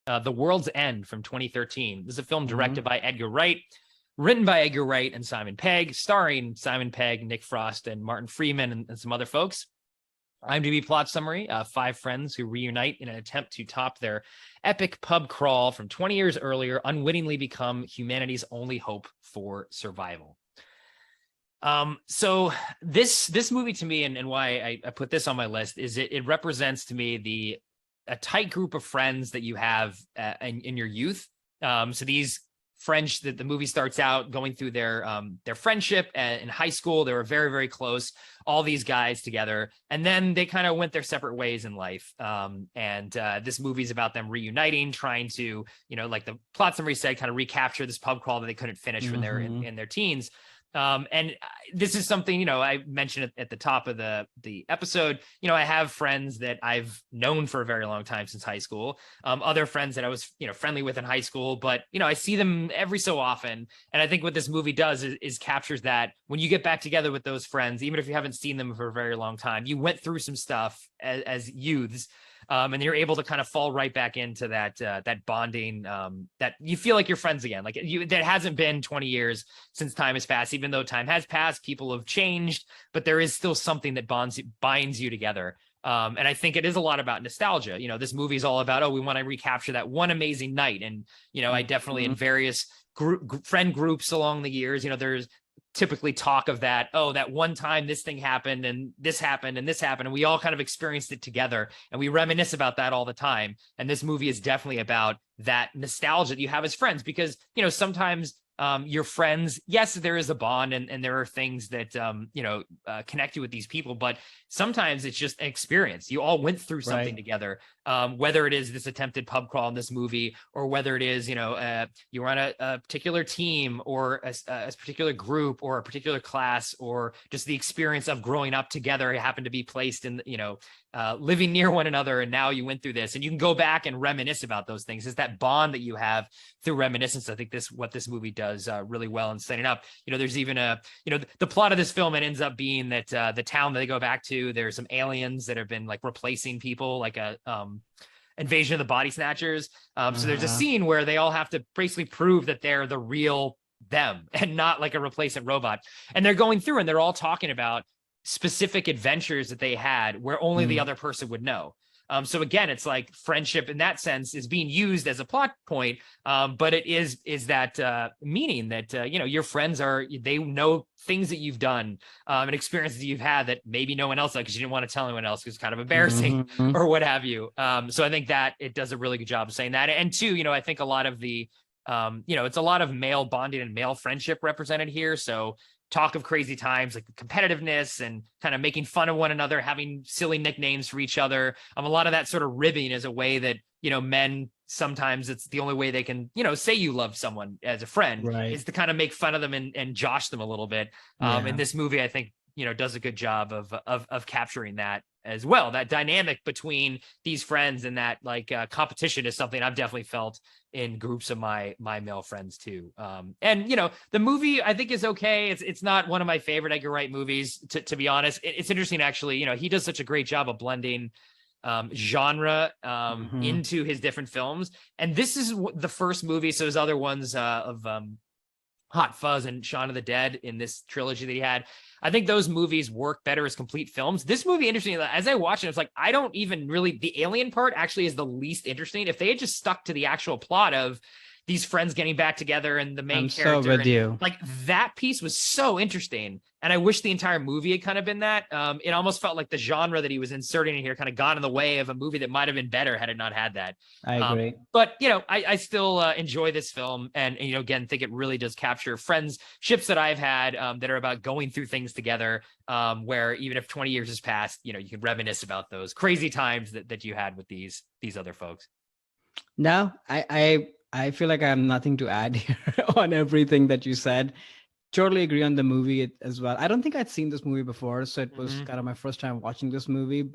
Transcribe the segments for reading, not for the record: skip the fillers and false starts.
The World's End from 2013. This is a film Mhm. directed by Edgar Wright, written by Edgar Wright and Simon Pegg, starring Simon Pegg, Nick Frost, and Martin Freeman, and some other folks. IMDb plot summary: five friends who reunite in an attempt to top their epic pub crawl from 20 years earlier, unwittingly become humanity's only hope for survival. So this movie to me, and why I put this on my list, is it represents to me a tight group of friends that you have in your youth. So these friends that the movie starts out going through their friendship in high school. They were very, very close, all these guys together, and then they kind of went their separate ways in life. And this movie is about them reuniting, trying to, like the plot summary said, kind of recapture this pub crawl that they couldn't finish when they're in their teens. And this is something, I mentioned at the top of the episode. I have friends that I've known for a very long time, since high school. Other friends that I was, friendly with in high school, but, I see them every so often. And I think what this movie does is captures that when you get back together with those friends, even if you haven't seen them for a very long time, you went through some stuff as youths. And you're able to kind of fall right back into that bonding, that you feel like you're friends again. Like that hasn't been 20 years since time has passed. Even though time has passed, people have changed, but there is still something that binds you together. And I think it is a lot about nostalgia. This movie is all about, we want to recapture that one amazing night. And, I definitely in various friend groups along the years, there's typically talk of that one time this thing happened and this happened and this happened, and we all kind of experienced it together, and we reminisce about that all the time. And this movie is definitely about that nostalgia that you have as friends, because sometimes your friends, yes, there is a bond, and there are things that connect you with these people, but sometimes it's just an experience. You all went through something together, whether it is this attempted pub crawl in this movie, or whether it is you were on a particular team, or a particular group, or a particular class, or just the experience of growing up together. It happened to be placed in living near one another, and now you went through this, and you can go back and reminisce about those things. It's that bond that you have through reminiscence. I think what this movie does really well in setting up. There's even the plot of this film, it ends up being that the town that they go back to, there's some aliens that have been like replacing people, like a Invasion of the Body Snatchers. So there's a scene where they all have to basically prove that they're the real them and not like a replacement robot. And they're going through and they're all talking about specific adventures that they had where only the other person would know. So again, it's like friendship in that sense is being used as a plot point, but it is that meaning that your friends they know things that you've done, and experiences that you've had that maybe no one else, because you didn't want to tell anyone else because it's kind of embarrassing or what have you. So I think that it does a really good job of saying that. And two, I think a lot of the it's a lot of male bonding and male friendship represented here. So talk of crazy times, like competitiveness and kind of making fun of one another, having silly nicknames for each other. A lot of that sort of ribbing is a way that, men, sometimes it's the only way they can, say you love someone as a friend, is to kind of make fun of them and josh them a little bit. And this movie, I think, does a good job of capturing that as well. That dynamic between these friends and that competition is something I've definitely felt in groups of my male friends too. And the movie I think is okay. It's not one of my favorite Edgar Wright movies, to be honest. It's interesting actually. He does such a great job of blending genre into his different films. And this is the first movie. So there's other ones of Hot Fuzz and Shaun of the Dead in this trilogy that he had. I think those movies work better as complete films. This movie, interesting, as I watch it, it's like, I don't even really, the alien part actually is the least interesting. If they had just stuck to the actual plot of these friends getting back together and the main character, so with you. Like that piece was so interesting. And I wish the entire movie had kind of been that. It almost felt like the genre that he was inserting in here kind of got in the way of a movie that might have been better had it not had that. I agree. But, I still enjoy this film. And, again, think it really does capture friendships that I've had that are about going through things together, where even if 20 years has passed, you can reminisce about those crazy times that you had with these other folks. No, I feel like I have nothing to add here on everything that you said. Totally agree on the movie as well. I don't think I'd seen this movie before, so it was kind of my first time watching this movie.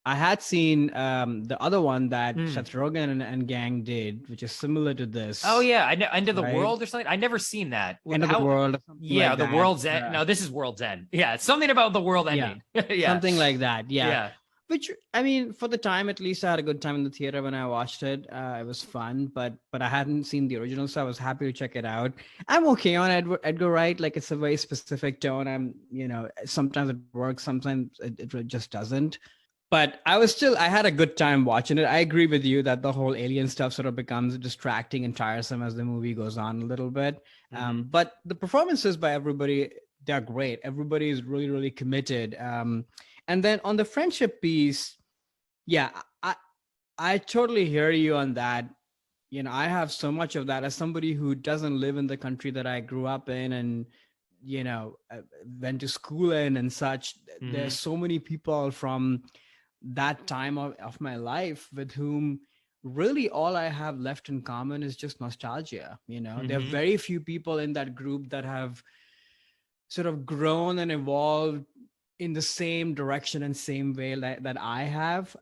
I had seen the other one that Seth Rogen and gang did, which is similar to this. Oh yeah, End of the World or something. I never seen that. End of the World. Yeah, like the that. World's End. No, this is World's End. Yeah, it's something about the world ending. Yeah, something like that. Yeah. Which, I mean, for the time, at least I had a good time in the theater when I watched it. It was fun, but I hadn't seen the original, so I was happy to check it out. I'm okay on Edgar Wright. Like, it's a very specific tone. Sometimes it works, sometimes it just doesn't. But I had a good time watching it. I agree with you that the whole alien stuff sort of becomes distracting and tiresome as the movie goes on a little bit. But the performances by everybody, they're great. Everybody is really, really committed. And then on the friendship piece, yeah, I totally hear you on that. I have so much of that as somebody who doesn't live in the country that I grew up in and went to school in and such. There's so many people from that time of my life with whom really all I have left in common is just nostalgia. There are very few people in that group that have sort of grown and evolved in the same direction and same way that I have.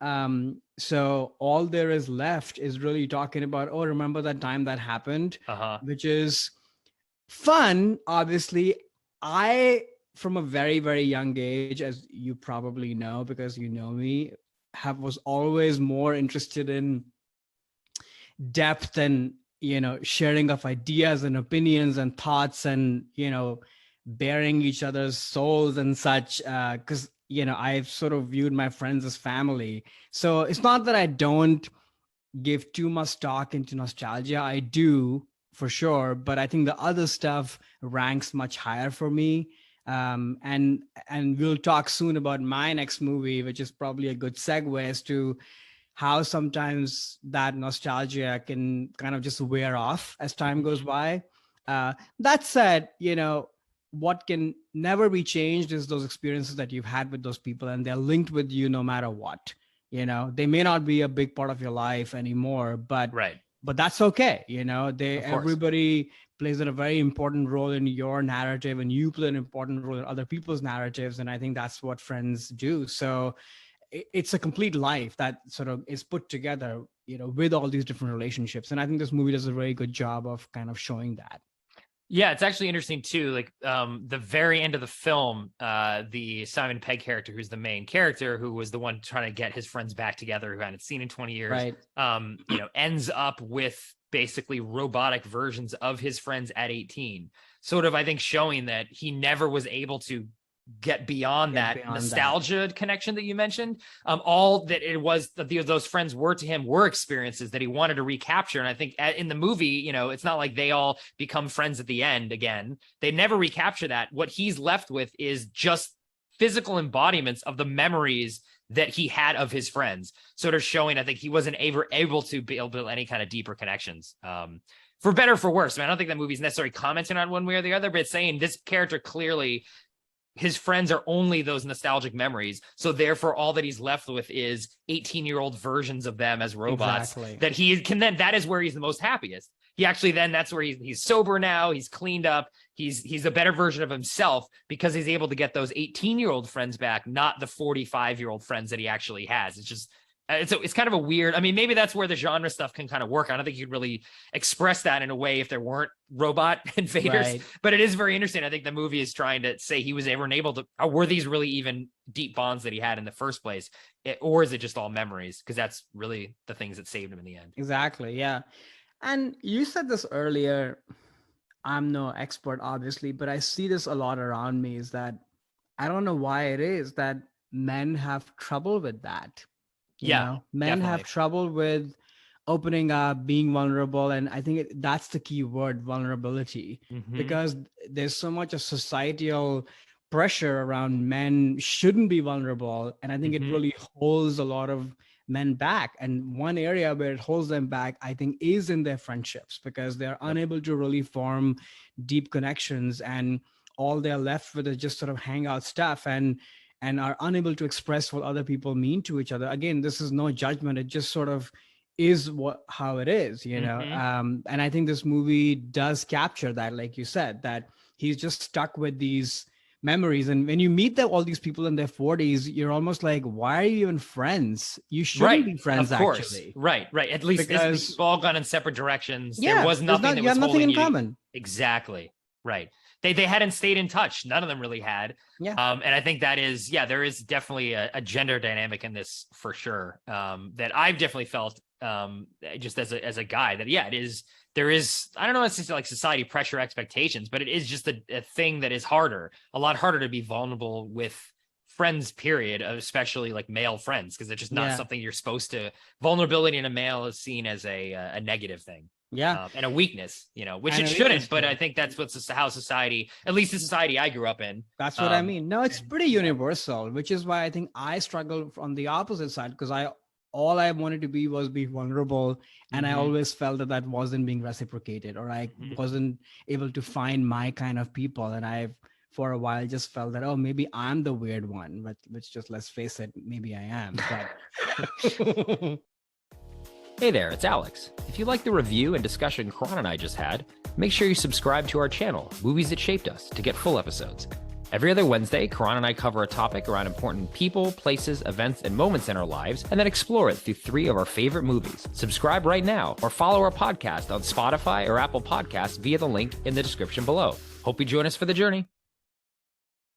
So all there is left is really talking about, oh, remember that time that happened, which is fun. Obviously, from a very, very young age, as you probably know, because you know me, was always more interested in depth and, sharing of ideas and opinions and thoughts and, bearing each other's souls and such. Because, I've sort of viewed my friends as family. So it's not that I don't give too much stock into nostalgia. I do, for sure, but I think the other stuff ranks much higher for me. And we'll talk soon about my next movie, which is probably a good segue as to how sometimes that nostalgia can kind of just wear off as time goes by. That said, what can never be changed is those experiences that you've had with those people, and they're linked with you no matter what. They may not be a big part of your life anymore, but that's okay. Everybody plays a very important role in your narrative, and you play an important role in other people's narratives. And I think that's what friends do. So it's a complete life that sort of is put together, with all these different relationships. And I think this movie does a very good job of kind of showing that. Yeah, it's actually interesting too. Like the very end of the film, the Simon Pegg character, who's the main character, who was the one trying to get his friends back together, who hadn't seen in 20 years, right. Ends up with basically robotic versions of his friends at 18. Sort of, I think, showing that he never was able to get beyond that nostalgia connection that you mentioned. All that it was that those friends were to him were experiences that he wanted to recapture. And I think in the movie, it's not like they all become friends at the end again. They never recapture that. What he's left with is just physical embodiments of the memories that he had of his friends, sort of showing, I think, he wasn't able to build any kind of deeper connections. For better or for worse. I mean, I don't think that movie's necessarily commenting on one way or the other, but it's saying this character clearly, his friends are only those nostalgic memories. So therefore, all that he's left with is 18-year-old versions of them as robots. Exactly. That he can then, that is where he's the most happiest. He actually then, that's where he's sober now. He's cleaned up. He's a better version of himself because he's able to get those 18-year-old friends back, not the 45-year-old friends that he actually has. It's just, it's kind of a weird, I mean, maybe that's where the genre stuff can kind of work. I don't think you'd really express that in a way if there weren't robot invaders, right. But it is very interesting. I think the movie is trying to say he was ever able to, were these really even deep bonds that he had in the first place? Or is it just all memories? Because that's really the things that saved him in the end. Exactly. Yeah. And you said this earlier, I'm no expert, obviously, but I see this a lot around me, is that I don't know why it is that men have trouble with that. Men definitely have trouble with opening up, being vulnerable. And I think that's the key word, vulnerability, because there's so much of societal pressure around men shouldn't be vulnerable. And I think it really holds a lot of men back. And one area where it holds them back, I think, is in their friendships, because they're unable to really form deep connections, and all they're left with is just sort of hangout stuff, and are unable to express what other people mean to each other. Again, this is no judgment. It just sort of is how it is, and I think this movie does capture that, like you said, that he's just stuck with these memories. And when you meet all these people in their 40s, you're almost like, why are you even friends? You shouldn't be friends, of course. Actually. Right. At least we've all gone in separate directions. Yeah, there was nothing that was nothing in holding you common. Exactly. Right. they hadn't stayed in touch. None of them really had. Yeah. And I think that is, there is definitely a gender dynamic in this for sure. That I've definitely felt just as a guy that, there is, I don't know, it's just like society pressure expectations, but it is just a thing that is a lot harder to be vulnerable with friends, period, especially like male friends, because it's just not something you're supposed to. Vulnerability in a male is seen as a negative thing. Yeah. And a weakness, which it shouldn't, but I think that's how society, at least the society I grew up in. That's what I mean. No, it's pretty universal, which is why I think I struggle on the opposite side, because all I wanted to be was be vulnerable. And I always felt that wasn't being reciprocated, or I wasn't able to find my kind of people. And I, for a while, just felt that, oh, maybe I'm the weird one, but let's face it, maybe I am. But Hey there, it's Alex. If you like the review and discussion Karan and I just had, make sure you subscribe to our channel, Movies That Shaped Us, to get full episodes. Every other Wednesday, Karan and I cover a topic around important people, places, events, and moments in our lives, and then explore it through 3 of our favorite movies. Subscribe right now, or follow our podcast on Spotify or Apple Podcasts via the link in the description below. Hope you join us for the journey.